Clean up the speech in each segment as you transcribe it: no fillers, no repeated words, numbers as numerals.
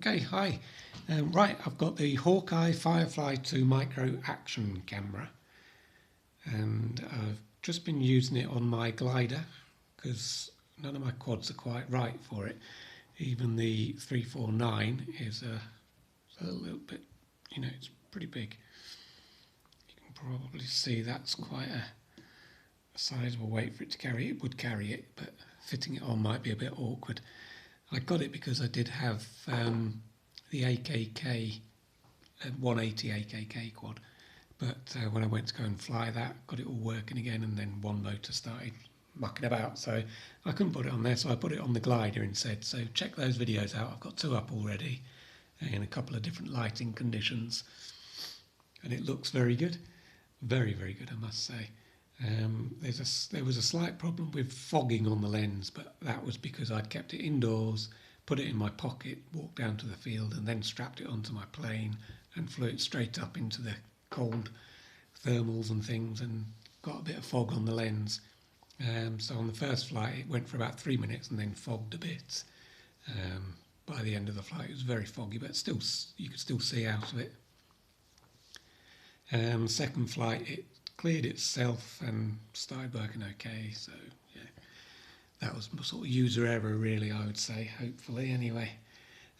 Okay, hi. Right, I've got the Hawkeye Firefly 2 micro action camera, and I've just been using it on my glider because none of my quads are quite right for it. Even the 349 is a little bit, it's pretty big. You can probably see that's quite a sizable weight for it to carry. It would carry it, but fitting it on might be a bit awkward. I got it because I did have the AKK 180 AKK quad, but when I went to go and fly that, got it all working again, and then one motor started mucking about, so I couldn't put it on there, so I put it on the glider instead. So check those videos out. I've got 2 up already in a couple of different lighting conditions, and it looks very good, very good, I must say. There was a slight problem with fogging on the lens, but that was because I'd kept it indoors, put it in my pocket, walked down to the field, and then strapped it onto my plane and flew it straight up into the cold thermals and things, and got a bit of fog on the lens. So on the first flight it went for about 3 minutes and then fogged a bit. By the end of the flight it was very foggy, but still you could still see out of it. Second flight it cleared itself and started working okay, so yeah, that was sort of user error really, I would say, hopefully anyway.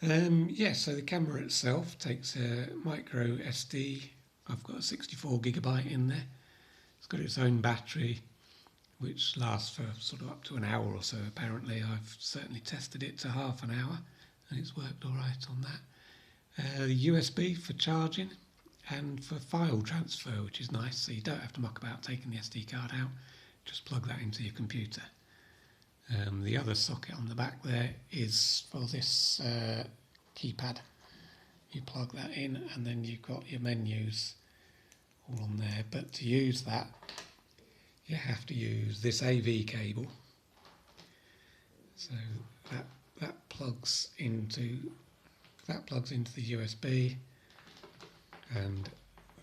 So the camera itself takes a micro SD. I've got a 64GB in there. It's got its own battery which lasts for sort of up to an hour or so apparently. I've certainly tested it to half an hour and it's worked alright on that. USB for charging and for file transfer, which is nice, so you don't have to muck about taking the SD card out, just plug that into your computer. The other socket on the back there is for this keypad. You plug that in and then you've got your menus all on there, but to use that you have to use this AV cable. So that plugs into the USB, and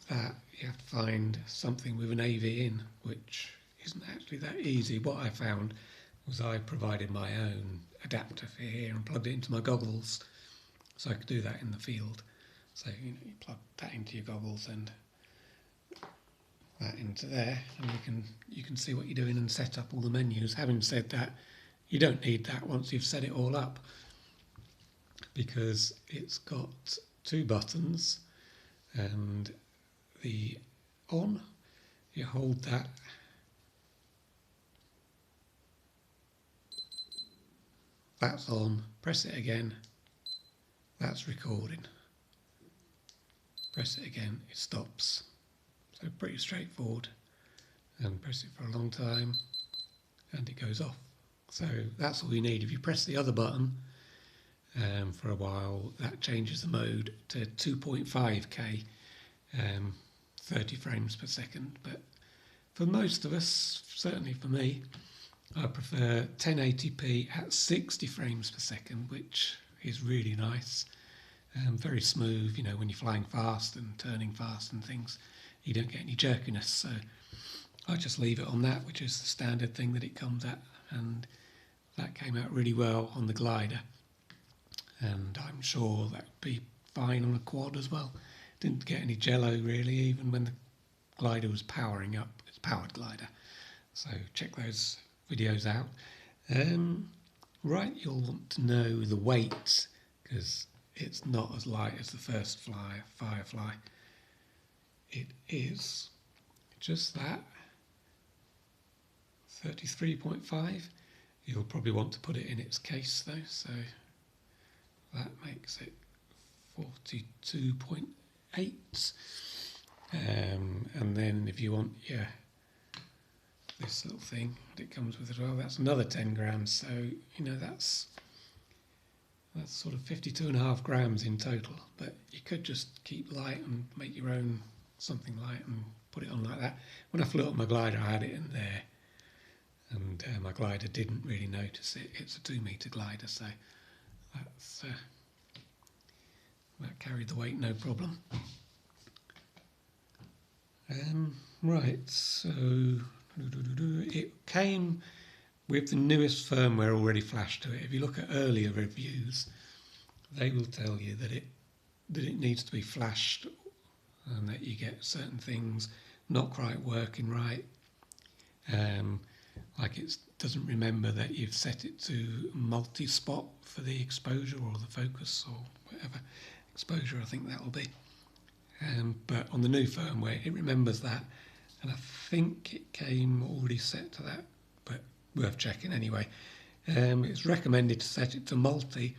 that you have to find something with an AV in, which isn't actually that easy. What I found was I provided my own adapter for here and plugged it into my goggles, so I could do that in the field. So you plug that into your goggles and that into there, and you can see what you're doing and set up all the menus. Having said that, you don't need that once you've set it all up, because it's got 2 buttons, and the on, you hold that, that's on, press it again, that's recording, press it again, it stops. So pretty straightforward, and press it for a long time and it goes off. So that's all you need. If you press the other button for a while, that changes the mode to 2.5K, 30 frames per second. But for most of us, certainly for me, I prefer 1080p at 60 frames per second, which is really nice. Very smooth, when you're flying fast and turning fast and things, you don't get any jerkiness. So I just leave it on that, which is the standard thing that it comes at, and that came out really well on the glider, and I'm sure that would be fine on a quad as well. Didn't get any jello really, even when the glider was powering up. It's a powered glider, so check those videos out. Right, you'll want to know the weight, because it's not as light as the first Firefly. It is just that, 33.5. You'll probably want to put it in its case though, so that makes it 42.8. And then if you want this little thing that it comes with as well, that's another 10 grams, so that's sort of 52.5 grams in total. But you could just keep light and make your own something light and put it on like that. When I flew up my glider I had it in there, and my glider didn't really notice it. It's a 2-metre glider, so that carried the weight no problem. Right, so it came with the newest firmware already flashed to it. If you look at earlier reviews, they will tell you that it needs to be flashed and that you get certain things not quite working right. Like it doesn't remember that you've set it to multi-spot for the exposure or the focus or whatever exposure I think that will be. But on the new firmware it remembers that, and I think it came already set to that, but worth checking anyway. It's recommended to set it to multi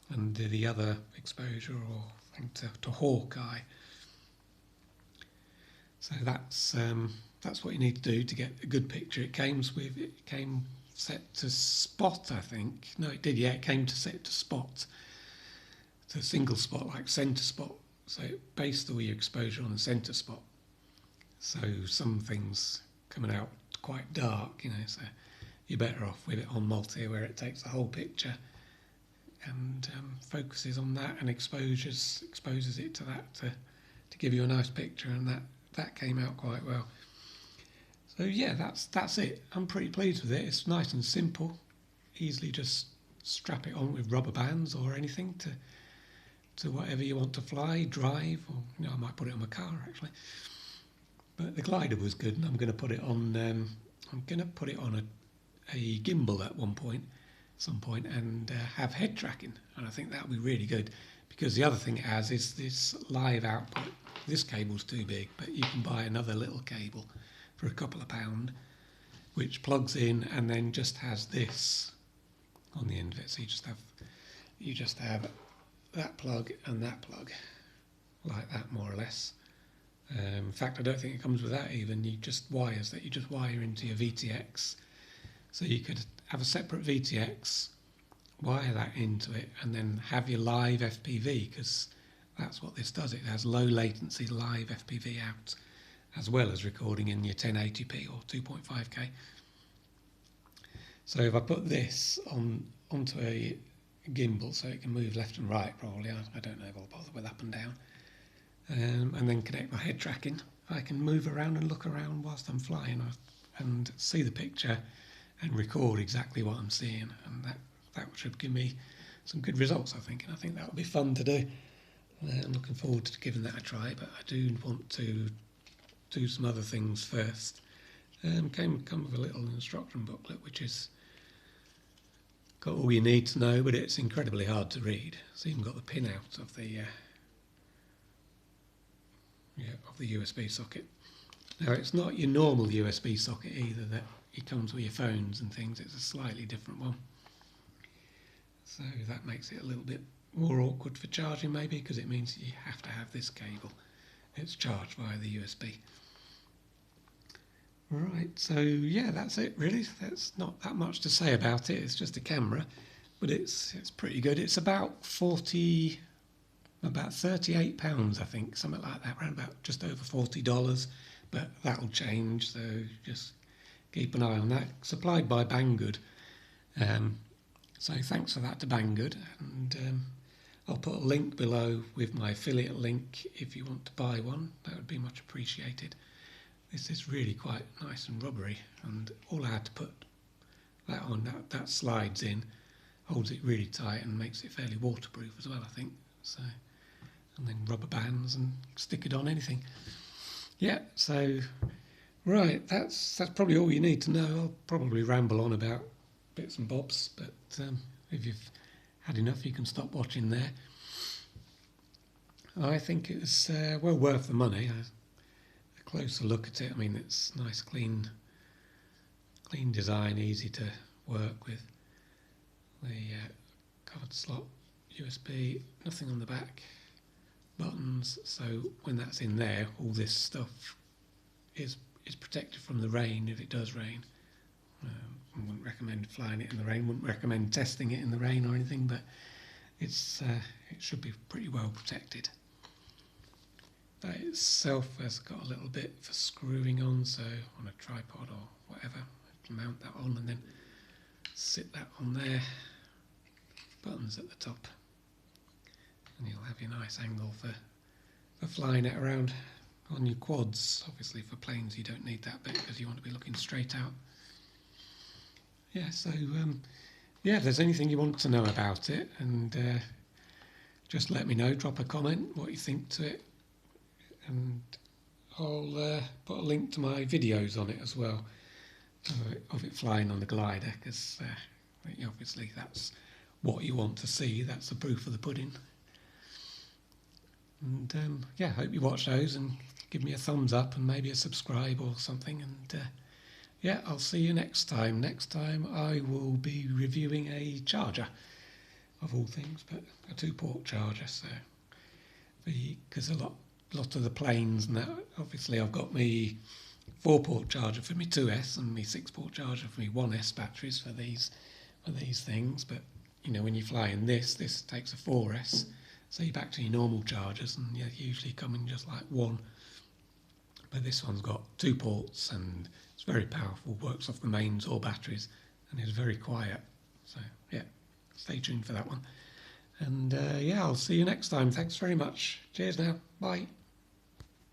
and do the other exposure, or I think to Hawkeye. So that's what you need to do to get a good picture. It came set to spot, I think. No, it did. Yeah, it came to set to spot, to single spot, like centre spot. So it based all your exposure on the centre spot. So some things coming out quite dark, so you're better off with it on multi, where it takes the whole picture and focuses on that and exposes it to that to give you a nice picture, and that came out quite well. So yeah, that's it. I'm pretty pleased with it. It's nice and simple. Easily just strap it on with rubber bands or anything to whatever you want to fly, drive, or I might put it on my car actually. But the glider was good, and I'm going to put it on. I'm going to put it on a gimbal at some point, and have head tracking, and I think that'll be really good, because the other thing it has is this live output. This cable's too big, but you can buy another little cable for a couple of £, which plugs in and then just has this on the end of it. So you just have that plug and that plug, like that more or less. In fact, I don't think it comes with that even. You just wire into your VTX. So you could have a separate VTX, wire that into it, and then have your live FPV, because that's what this does. It has low latency live FPV out, as well as recording in your 1080p or 2.5K. So if I put this onto a gimbal, so it can move left and right probably, I don't know if I'll bother with up and down, and then connect my head tracking, I can move around and look around whilst I'm flying and see the picture and record exactly what I'm seeing, and that should give me some good results, I think, and I think that would be fun to do. I'm looking forward to giving that a try, but I do want to do some other things first. Come with a little instruction booklet which is got all you need to know, but it's incredibly hard to read. It's even got the pin out of the USB socket. Now it's not your normal USB socket either that it comes with your phones and things. It's a slightly different one, so that makes it a little bit more awkward for charging maybe, because it means you have to have this cable. It's charged via the USB. Right, so yeah, that's it really. There's not that much to say about it. It's just a camera, but it's pretty good. It's about £38, I think, something like that, around about just over $40, but that'll change, so just keep an eye on that. Supplied by Banggood, so thanks for that to Banggood, and I'll put a link below with my affiliate link if you want to buy one. That would be much appreciated. This is really quite nice and rubbery, and all I had to put that on, that slides in, holds it really tight and makes it fairly waterproof as well, I think. So, and then rubber bands and stick it on anything. Yeah, so right, that's probably all you need to know. I'll probably ramble on about bits and bobs, but if you've had enough, you can stop watching there. I think it's well worth the money. A closer look at it, I mean, it's nice, clean design, easy to work with. The card slot, USB, nothing on the back, buttons, so when that's in there, all this stuff is protected from the rain if it does rain. I wouldn't recommend flying it in the rain, wouldn't recommend testing it in the rain or anything, but it should be pretty well protected. That itself has got a little bit for screwing on, so on a tripod or whatever, mount that on and then sit that on there. Buttons at the top, and you'll have your nice angle for flying it around on your quads. Obviously for planes you don't need that bit because you want to be looking straight out. Yeah, so yeah, if there's anything you want to know about it, and just let me know, drop a comment what you think to it, and I'll put a link to my videos on it as well, of it flying on the glider, because obviously that's what you want to see, that's the proof of the pudding. And yeah, hope you watch those and give me a thumbs up and maybe a subscribe or something, and yeah, I'll see you next time. Next time I will be reviewing a charger, of all things, but a 2-port charger, so because a lot of the planes and that, obviously I've got me 4-port charger for my 2S and my 6-port charger for my 1S batteries for these things, but you know, when you fly in this takes a 4S, so you're back to your normal chargers, and you usually come in just like one, but this one's got 2 ports and it's very powerful, works off the mains or batteries, and is very quiet, so yeah, stay tuned for that one. And yeah, I'll see you next time. Thanks very much. Cheers now. Bye.